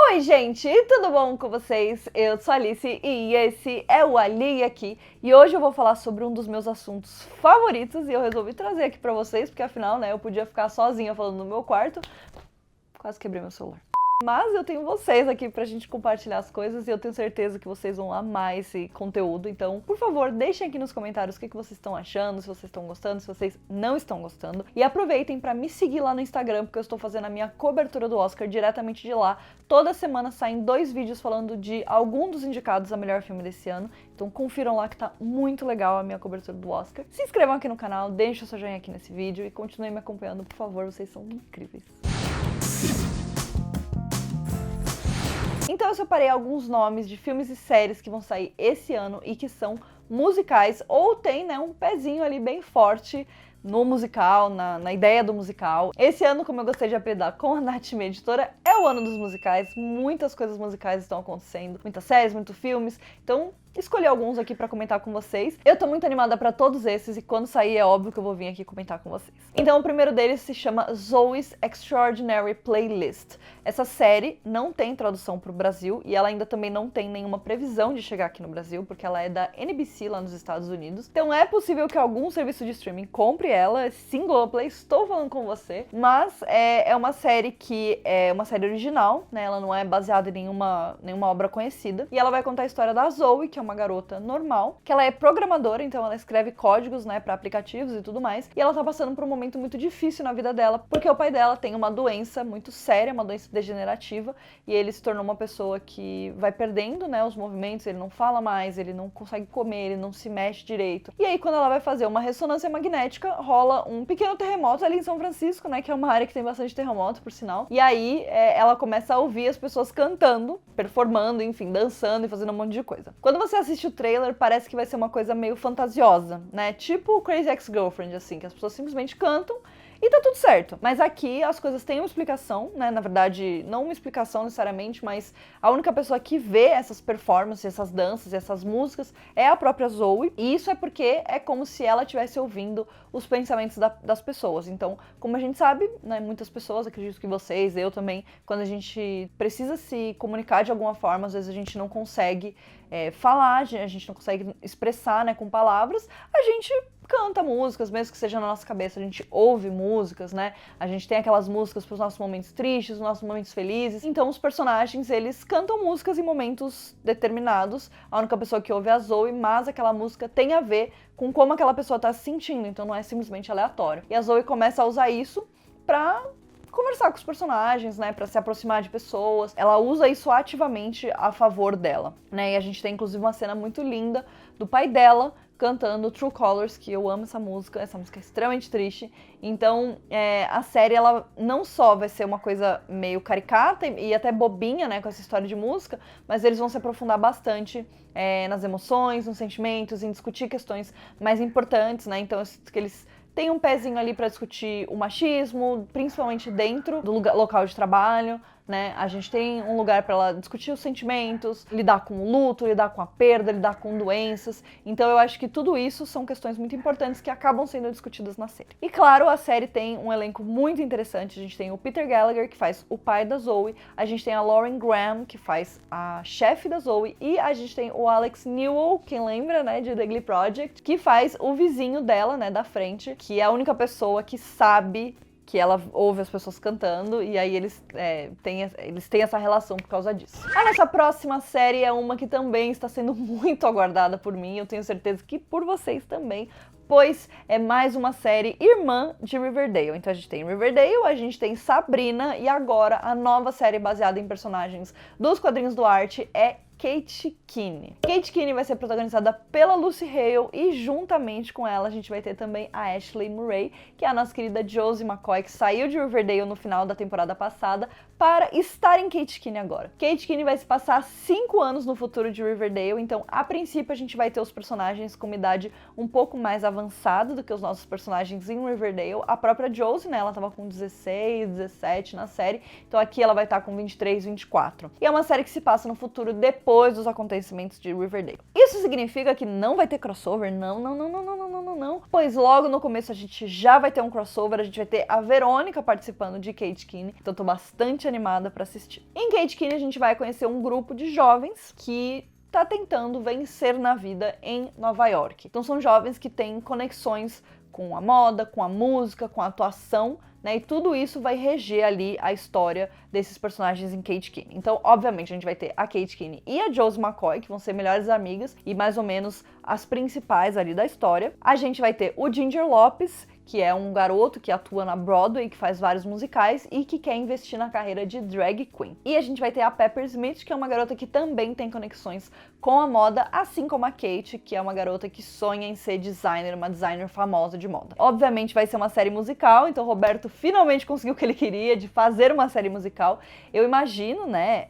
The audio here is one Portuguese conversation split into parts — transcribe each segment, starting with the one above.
Oi gente, tudo bom com vocês? Eu sou a Alice e esse é o Ali aqui. E hoje eu vou falar sobre um dos meus assuntos favoritos e eu resolvi trazer aqui pra vocês, porque afinal, né, eu podia ficar sozinha falando no meu quarto. Quase quebrei meu celular. Mas eu tenho vocês aqui pra gente compartilhar as coisas e eu tenho certeza que vocês vão amar esse conteúdo. Então, por favor, deixem aqui nos comentários o que vocês estão achando, se vocês estão gostando, se vocês não estão gostando. E aproveitem pra me seguir lá no Instagram, porque eu estou fazendo a minha cobertura do Oscar diretamente de lá. Toda semana saem 2 vídeos falando de algum dos indicados a melhor filme desse ano. Então confiram lá que tá muito legal a minha cobertura do Oscar. Se inscrevam aqui no canal, deixem o seu joinha aqui nesse vídeo e continuem me acompanhando, por favor, vocês são incríveis. Então eu separei alguns nomes de filmes e séries que vão sair esse ano e que são musicais ou tem, né, um pezinho ali bem forte no musical, na ideia do musical. Esse ano, como eu gostei de apelidar com a Nath, minha editora, é o ano dos musicais. Muitas coisas musicais estão acontecendo, muitas séries, muitos filmes. Então escolhi alguns aqui pra comentar com vocês. Eu tô muito animada pra todos esses e quando sair é óbvio que eu vou vir aqui comentar com vocês. Então o primeiro deles se chama Zoey's Extraordinary Playlist. Essa série não tem tradução pro Brasil e ela ainda também não tem nenhuma previsão de chegar aqui no Brasil, porque ela é da NBC lá nos Estados Unidos. Então é possível que algum serviço de streaming compre ela, sim, Globoplay, estou falando com você. Mas é uma série que é uma série original, né? Ela não é baseada em nenhuma obra conhecida. E ela vai contar a história da Zoey, que é uma garota normal, que ela é programadora, então ela escreve códigos, né, para aplicativos e tudo mais, e ela tá passando por um momento muito difícil na vida dela, porque o pai dela tem uma doença muito séria, uma doença degenerativa, e ele se tornou uma pessoa que vai perdendo, né, os movimentos, ele não fala mais, ele não consegue comer, ele não se mexe direito. E aí, quando ela vai fazer uma ressonância magnética, rola um pequeno terremoto ali em São Francisco, né, que é uma área que tem bastante terremoto, por sinal, e aí ela começa a ouvir as pessoas cantando, performando, enfim, dançando e fazendo um monte de coisa. Quando você assiste o trailer, parece que vai ser uma coisa meio fantasiosa, né? Tipo Crazy Ex-Girlfriend, assim, que as pessoas simplesmente cantam e tá tudo certo. Mas aqui as coisas têm uma explicação, né? Na verdade, não uma explicação necessariamente, mas a única pessoa que vê essas performances, essas danças, essas músicas é a própria Zoey. E isso é porque é como se ela estivesse ouvindo os pensamentos das pessoas. Então, como a gente sabe, né, muitas pessoas, acredito que vocês, eu também, quando a gente precisa se comunicar de alguma forma, às vezes a gente não consegue falar, a gente não consegue expressar, né, com palavras, a gente canta músicas, mesmo que seja na nossa cabeça, a gente ouve músicas, né? A gente tem aquelas músicas para os nossos momentos tristes, os nossos momentos felizes. Então os personagens, eles cantam músicas em momentos determinados. A única pessoa que ouve é a Zoey, mas aquela música tem a ver com como aquela pessoa tá se sentindo, então não é simplesmente aleatório. E a Zoey começa a usar isso pra conversar com os personagens, né, pra se aproximar de pessoas. Ela usa isso ativamente a favor dela, né? E a gente tem inclusive uma cena muito linda do pai dela cantando True Colors, que eu amo essa música é extremamente triste. Então, a série, ela não só vai ser uma coisa meio caricata e até bobinha, né, com essa história de música, mas eles vão se aprofundar bastante nas emoções, nos sentimentos, em discutir questões mais importantes, né, então que eles tem um pezinho ali para discutir o machismo, principalmente dentro do local de trabalho, né? A gente tem um lugar para ela discutir os sentimentos, lidar com o luto, lidar com a perda, lidar com doenças. Então eu acho que tudo isso são questões muito importantes que acabam sendo discutidas na série. E claro, a série tem um elenco muito interessante. A gente tem o Peter Gallagher, que faz o pai da Zoey, a gente tem a Lauren Graham, que faz a chefe da Zoey, e a gente tem o Alex Newell, quem lembra, né, de The Glee Project, que faz o vizinho dela, né, da frente, que é a única pessoa que sabe que ela ouve as pessoas cantando, e aí eles têm essa relação por causa disso. A nossa próxima série é uma que também está sendo muito aguardada por mim, eu tenho certeza que por vocês também, pois é mais uma série irmã de Riverdale. Então a gente tem Riverdale, a gente tem Sabrina, e agora a nova série baseada em personagens dos quadrinhos do Arte é Kate Kinney. Kate Kinney vai ser protagonizada pela Lucy Hale e juntamente com ela a gente vai ter também a Ashley Murray, que é a nossa querida Josie McCoy, que saiu de Riverdale no final da temporada passada para estar em Kate Kinney agora. Kate Kinney vai se passar 5 anos no futuro de Riverdale, então a princípio a gente vai ter os personagens com uma idade um pouco mais avançada do que os nossos personagens em Riverdale. A própria Josie, né, ela tava com 16, 17 na série, então aqui ela vai estar com 23, 24. E é uma série que se passa no futuro depois dos acontecimentos de Riverdale. Isso significa que não vai ter crossover? Não, não, não, não, não, não, não, não? Pois logo no começo a gente já vai ter um crossover, a gente vai ter a Verônica participando de Kate Kinney, então tô bastante animada pra assistir. Em Kate Kinney a gente vai conhecer um grupo de jovens que tá tentando vencer na vida em Nova York. Então são jovens que têm conexões com a moda, com a música, com a atuação, né? E tudo isso vai reger ali a história desses personagens em Kate Kinney. Então, obviamente, a gente vai ter a Kate Kinney e a Josie McCoy, que vão ser melhores amigas e mais ou menos as principais ali da história. A gente vai ter o Ginger Lopez, que é um garoto que atua na Broadway, que faz vários musicais e que quer investir na carreira de drag queen. E a gente vai ter a Pepper Smith, que é uma garota que também tem conexões com a moda, assim como a Kate, que é uma garota que sonha em ser designer, uma designer famosa de moda. Obviamente vai ser uma série musical, então o Roberto finalmente conseguiu o que ele queria, de fazer uma série musical. Eu imagino, né,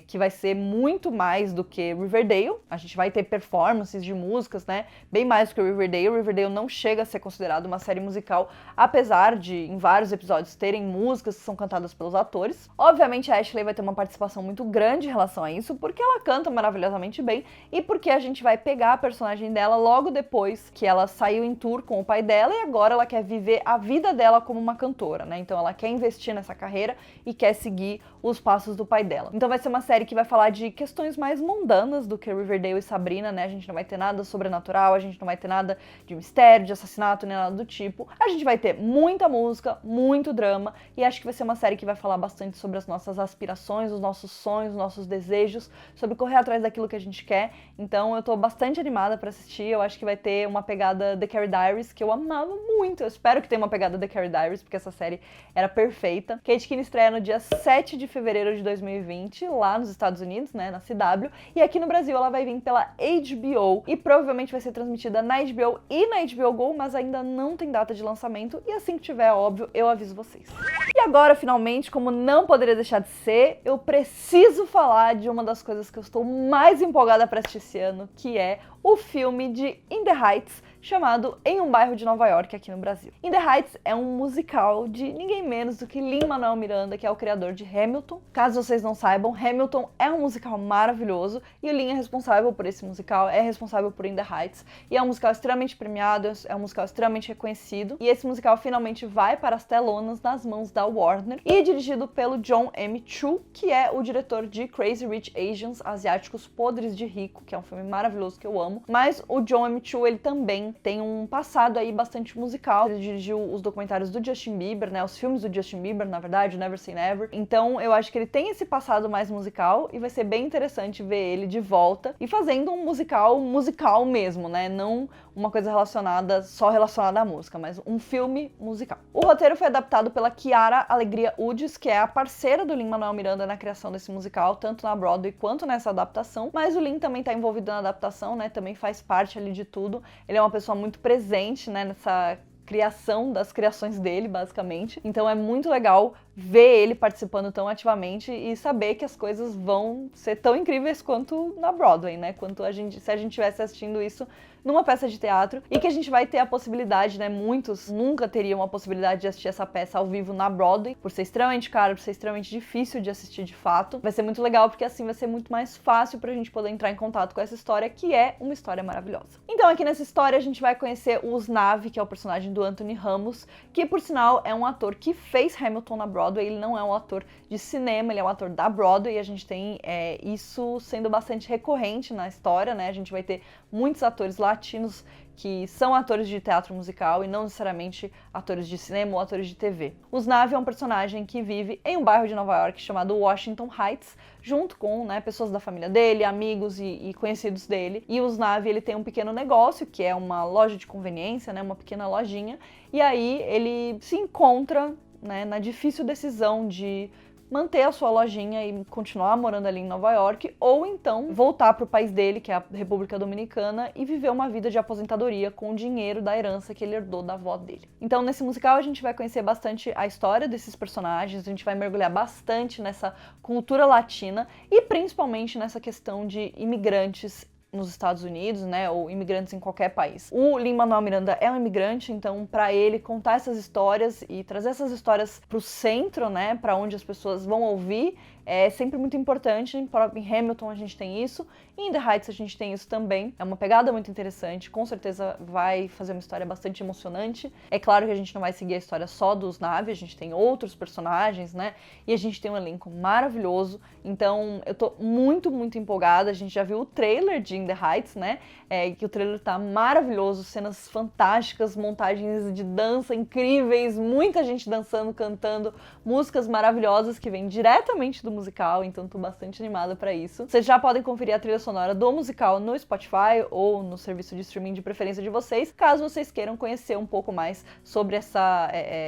que vai ser muito mais do que Riverdale. A gente vai ter performances de músicas, né, bem mais do que Riverdale. Riverdale não chega a ser considerado uma série musical, apesar de, em vários episódios, terem músicas que são cantadas pelos atores. Obviamente a Ashley vai ter uma participação muito grande em relação a isso, porque ela canta maravilhosamente bem e porque a gente vai pegar a personagem dela logo depois que ela saiu em tour com o pai dela e agora ela quer viver a vida dela como uma cantora, né? Então ela quer investir nessa carreira e quer seguir os passos do pai dela. Então vai ser uma série que vai falar de questões mais mundanas do que Riverdale e Sabrina, né? A gente não vai ter nada sobrenatural, a gente não vai ter nada de mistério, de assassinato, nem nada do tipo. A gente vai ter muita música, muito drama e acho que vai ser uma série que vai falar bastante sobre as nossas aspirações, os nossos sonhos, os nossos desejos, sobre correr atrás daquilo que a gente quer. Então eu tô bastante animada pra assistir. Eu acho que vai ter uma pegada The Carrie Diaries, que eu amava muito. Eu espero que tenha uma pegada The Carrie Diaries, porque essa série era perfeita. Kate Kinney estreia no dia 7 de fevereiro de 2020, lá nos Estados Unidos, né, na CW. E aqui no Brasil ela vai vir pela HBO e provavelmente vai ser transmitida na HBO e na HBO Go, mas ainda não tem data de lançamento. E assim que tiver, óbvio, eu aviso vocês. E agora, finalmente, como não poderia deixar de ser, eu preciso falar de uma das coisas que eu estou mais empolgada para assistir esse ano, que é o filme de In the Heights, chamado Em um Bairro de Nova York, aqui no Brasil. In the Heights é um musical de ninguém menos do que Lin-Manuel Miranda, que é o criador de Hamilton. Caso vocês não saibam, Hamilton é um musical maravilhoso e o Lin é responsável por esse musical, é responsável por In the Heights, e é um musical extremamente premiado, é um musical extremamente reconhecido, e esse musical finalmente vai para as telonas nas mãos da Warner, e é dirigido pelo John M. Chu, que é o diretor de Crazy Rich Asians, Asiáticos Podres de Rico, que é um filme maravilhoso que eu amo. Mas o John M. Chu, ele também tem um passado aí bastante musical. Ele dirigiu os documentários do Justin Bieber, né, os filmes do Justin Bieber, na verdade, Never Say Never. Então eu acho que ele tem esse passado mais musical e vai ser bem interessante ver ele de volta e fazendo um musical mesmo, né, não uma coisa só relacionada à música, mas um filme musical. O roteiro foi adaptado pela Chiara Alegria Udes, que é a parceira do Lin-Manuel Miranda na criação desse musical, tanto na Broadway quanto nessa adaptação, mas o Lin também tá envolvido na adaptação, né, também faz parte ali de tudo. Ele é uma pessoa muito presente, né, nessa criação das criações dele, basicamente. Então é muito legal ver ele participando tão ativamente e saber que as coisas vão ser tão incríveis quanto na Broadway, né? Quanto se a gente estivesse assistindo isso numa peça de teatro e que a gente vai ter a possibilidade, né? Muitos nunca teriam a possibilidade de assistir essa peça ao vivo na Broadway, por ser extremamente caro, por ser extremamente difícil de assistir de fato. Vai ser muito legal porque assim vai ser muito mais fácil pra gente poder entrar em contato com essa história, que é uma história maravilhosa. Então aqui nessa história a gente vai conhecer o Usnavi, que é o personagem do Anthony Ramos, que por sinal é um ator que fez Hamilton na Broadway. Ele não é um ator de cinema, ele é um ator da Broadway, e a gente tem isso sendo bastante recorrente na história, né? A gente vai ter muitos atores latinos que são atores de teatro musical e não necessariamente atores de cinema ou atores de TV. O Usnavi é um personagem que vive em um bairro de Nova York chamado Washington Heights, junto com, né, pessoas da família dele, amigos e conhecidos dele. E o Usnavi, ele tem um pequeno negócio, que é uma loja de conveniência, né, uma pequena lojinha, e aí ele se encontra, né, na difícil decisão de manter a sua lojinha e continuar morando ali em Nova York, ou então voltar para o país dele, que é a República Dominicana, e viver uma vida de aposentadoria com o dinheiro da herança que ele herdou da avó dele. Então, nesse musical, a gente vai conhecer bastante a história desses personagens, a gente vai mergulhar bastante nessa cultura latina e principalmente nessa questão de imigrantes nos Estados Unidos, né, ou imigrantes em qualquer país. O Lin-Manuel Miranda é um imigrante, então para ele contar essas histórias e trazer essas histórias para o centro, né, para onde as pessoas vão ouvir, é sempre muito importante. Em Hamilton a gente tem isso, e In the Heights a gente tem isso também. É uma pegada muito interessante, com certeza vai fazer uma história bastante emocionante. É claro que a gente não vai seguir a história só dos Na'vi, a gente tem outros personagens, né? E a gente tem um elenco maravilhoso, então eu tô muito, muito empolgada. A gente já viu o trailer de In the Heights, né? Que o trailer tá maravilhoso, cenas fantásticas, montagens de dança incríveis, muita gente dançando, cantando, músicas maravilhosas que vêm diretamente do musical, então tô bastante animada pra isso. Vocês já podem conferir a trilha sonora do musical no Spotify ou no serviço de streaming de preferência de vocês, caso vocês queiram conhecer um pouco mais sobre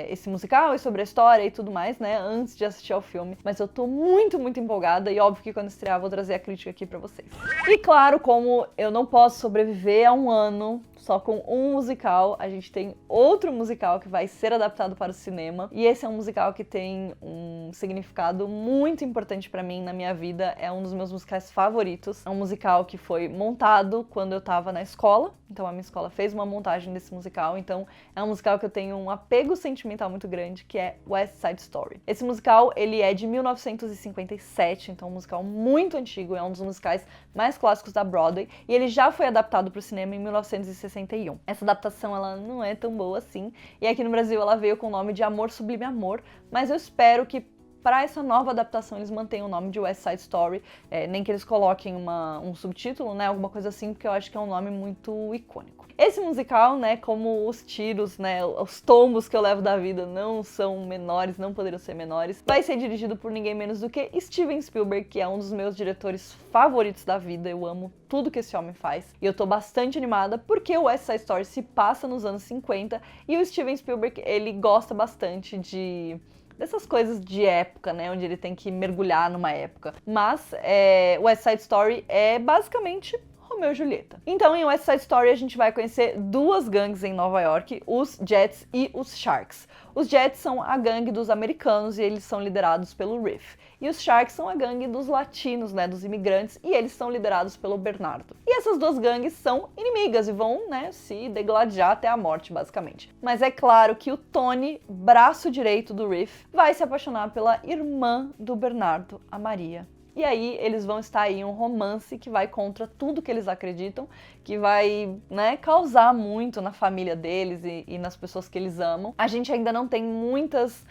esse musical e sobre a história e tudo mais, né, antes de assistir ao filme. Mas eu tô muito, muito empolgada e óbvio que quando estrear vou trazer a crítica aqui pra vocês. E claro, como eu não posso sobreviver a um ano só com um musical, a gente tem outro musical que vai ser adaptado para o cinema, e esse é um musical que tem um significado muito importante pra mim na minha vida, é um dos meus musicais favoritos. É um musical que foi montado quando eu tava na escola, então a minha escola fez uma montagem desse musical, então é um musical que eu tenho um apego sentimental muito grande, que é West Side Story. Esse musical, ele é de 1957, então é um musical muito antigo, é um dos musicais mais clássicos da Broadway, e ele já foi adaptado para o cinema em 1961. Essa adaptação, ela não é tão boa assim, e aqui no Brasil ela veio com o nome de Amor Sublime Amor, mas eu espero que para essa nova adaptação eles mantenham o nome de West Side Story, nem que eles coloquem um subtítulo, né, alguma coisa assim, porque eu acho que é um nome muito icônico. Esse musical, né, como os tiros, né, os tombos que eu levo da vida não são menores, não poderiam ser menores, vai ser dirigido por ninguém menos do que Steven Spielberg, que é um dos meus diretores favoritos da vida. Eu amo tudo que esse homem faz, e eu tô bastante animada porque o West Side Story se passa nos anos 50, e o Steven Spielberg, ele gosta bastante dessas coisas de época, né, onde ele tem que mergulhar numa época. Mas West Side Story é basicamente Romeu e Julieta. Então, em West Side Story, a gente vai conhecer duas gangues em Nova York, os Jets e os Sharks. Os Jets são a gangue dos americanos e eles são liderados pelo Riff. E os Sharks são a gangue dos latinos, né, dos imigrantes, e eles são liderados pelo Bernardo. E essas duas gangues são inimigas e vão, né, se degladiar até a morte, basicamente. Mas é claro que o Tony, braço direito do Riff, vai se apaixonar pela irmã do Bernardo, a Maria. E aí eles vão estar em um romance que vai contra tudo que eles acreditam, que vai, né, causar muito na família deles e nas pessoas que eles amam. A gente ainda não tem muitas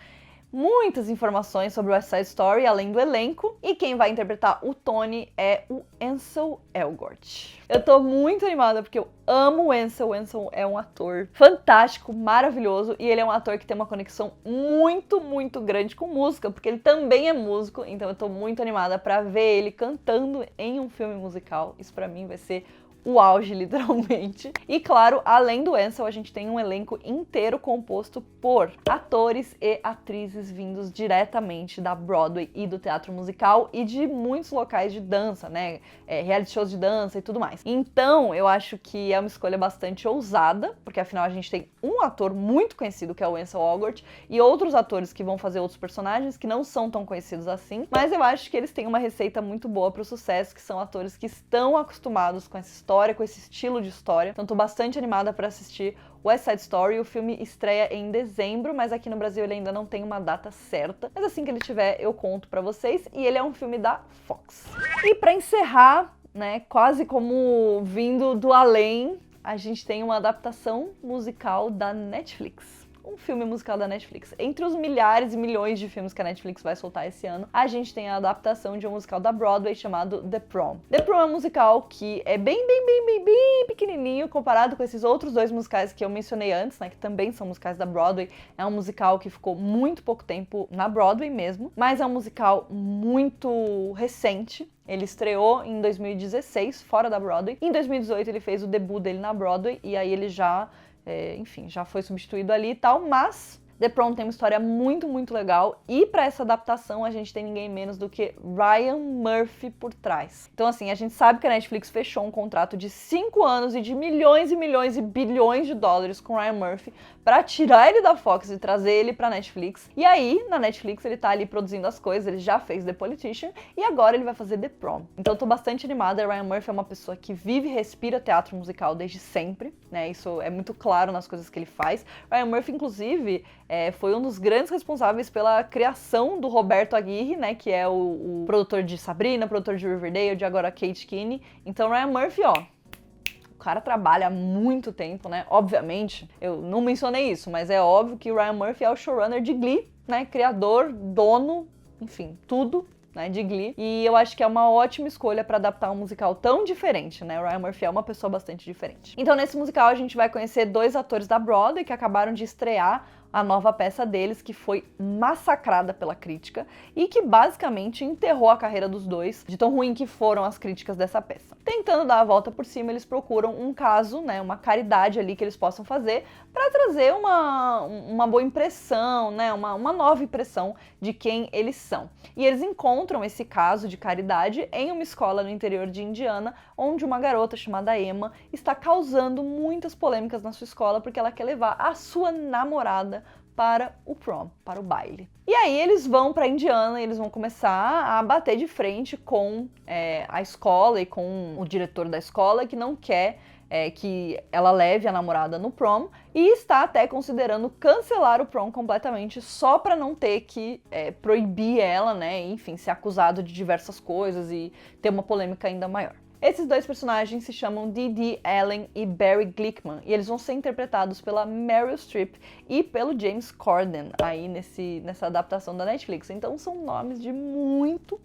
informações sobre o West Side Story, além do elenco, e quem vai interpretar o Tony é o Ansel Elgort. Eu tô muito animada porque eu amo o Ansel. O Ansel é um ator fantástico, maravilhoso, e ele é um ator que tem uma conexão muito, muito grande com música, porque ele também é músico, então eu tô muito animada pra ver ele cantando em um filme musical. Isso pra mim vai ser o auge, literalmente. E claro, além do Ansel, a gente tem um elenco inteiro composto por atores e atrizes vindos diretamente da Broadway e do teatro musical e de muitos locais de dança, né? Reality shows de dança e tudo mais. Então, eu acho que é uma escolha bastante ousada, porque afinal a gente tem um ator muito conhecido, que é o Ansel Elgort, e outros atores que vão fazer outros personagens que não são tão conhecidos assim, mas eu acho que eles têm uma receita muito boa pro sucesso, que são atores que estão acostumados com essa história, com esse estilo de história. Então tô bastante animada para assistir West Side Story. O filme estreia em dezembro, mas aqui no Brasil ele ainda não tem uma data certa. Mas assim que ele tiver, eu conto para vocês. E ele é um filme da Fox. E para encerrar, né, quase como vindo do além, a gente tem uma adaptação musical da Netflix. Um filme musical da Netflix. Entre os milhares e milhões de filmes que a Netflix vai soltar esse ano, a gente tem a adaptação de um musical da Broadway chamado The Prom. The Prom é um musical que é bem pequenininho comparado com esses outros dois musicais que eu mencionei antes, né, que também são musicais da Broadway. É um musical que ficou muito pouco tempo na Broadway mesmo, mas é um musical muito recente. Ele estreou em 2016, fora da Broadway. Em 2018 ele fez o debut dele na Broadway e aí ele já foi substituído ali e tal, mas The Prom tem uma história muito, muito legal, e para essa adaptação a gente tem ninguém menos do que Ryan Murphy por trás. Então assim, a gente sabe que a Netflix fechou um contrato de 5 anos e de milhões e milhões e bilhões de dólares com Ryan Murphy para tirar ele da Fox e trazer ele pra Netflix. E aí, na Netflix, ele tá ali produzindo as coisas, ele já fez The Politician e agora ele vai fazer The Prom. Então eu tô bastante animada. Ryan Murphy é uma pessoa que vive e respira teatro musical desde sempre, né? Isso é muito claro nas coisas que ele faz. Ryan Murphy, inclusive, foi um dos grandes responsáveis pela criação do Roberto Aguirre, né, que é o produtor de Sabrina, produtor de Riverdale, de agora Kate Kinney. Então Ryan Murphy, ó, o cara trabalha há muito tempo, né? Obviamente, eu não mencionei isso, mas é óbvio que o Ryan Murphy é o showrunner de Glee, né? Criador, dono, enfim, tudo, né, de Glee. E eu acho que é uma ótima escolha para adaptar um musical tão diferente, né? O Ryan Murphy é uma pessoa bastante diferente. Então, nesse musical, a gente vai conhecer 2 atores da Broadway que acabaram de estrear a nova peça deles, que foi massacrada pela crítica e que basicamente enterrou a carreira dos dois, de tão ruim que foram as críticas dessa peça. Tentando dar a volta por cima, eles procuram um caso, né, uma caridade ali que eles possam fazer para trazer uma boa impressão, né, uma nova impressão de quem eles são. E eles encontram esse caso de caridade em uma escola no interior de Indiana, onde uma garota chamada Emma está causando muitas polêmicas na sua escola porque ela quer levar a sua namorada para o prom, para o baile. E aí eles vão para Indiana e eles vão começar a bater de frente com a escola e com o diretor da escola, que não quer que ela leve a namorada no prom, e está até considerando cancelar o prom completamente só para não ter que proibir ela, né, enfim, ser acusado de diversas coisas e ter uma polêmica ainda maior. Esses 2 personagens se chamam Dee Allen e Barry Glickman, e eles vão ser interpretados pela Meryl Streep e pelo James Corden aí nessa adaptação da Netflix. Então são nomes de muito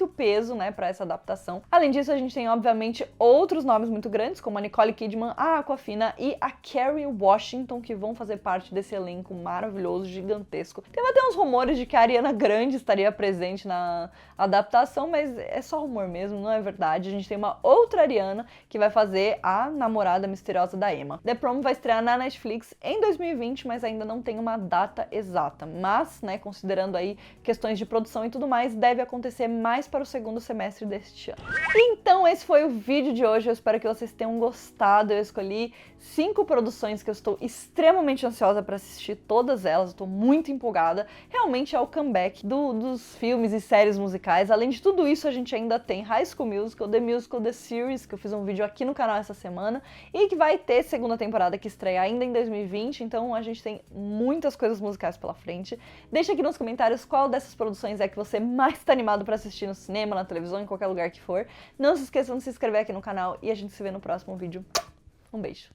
peso, né, para essa adaptação. Além disso, a gente tem, obviamente, outros nomes muito grandes, como a Nicole Kidman, a Awkwafina e a Kerry Washington, que vão fazer parte desse elenco maravilhoso, gigantesco. Teve até uns rumores de que a Ariana Grande estaria presente na adaptação, mas é só rumor mesmo, não é verdade. A gente tem uma outra Ariana que vai fazer a namorada misteriosa da Emma. The Prom vai estrear na Netflix em 2020, mas ainda não tem uma data exata. Mas, né, considerando aí questões de produção e tudo mais, deve acontecer mais para o segundo semestre deste ano. Então esse foi o vídeo de hoje, eu espero que vocês tenham gostado. Eu escolhi 5 produções que eu estou extremamente ansiosa para assistir, todas elas, eu estou muito empolgada. Realmente é o comeback dos filmes e séries musicais. Além de tudo isso, a gente ainda tem High School Musical, The Musical, The Series, que eu fiz um vídeo aqui no canal essa semana, e que vai ter segunda temporada que estreia ainda em 2020, então a gente tem muitas coisas musicais pela frente. Deixa aqui nos comentários qual dessas produções é que você mais está animado para assistir no cinema, na televisão, em qualquer lugar que for. Não se esqueçam de se inscrever aqui no canal e a gente se vê no próximo vídeo. Um beijo!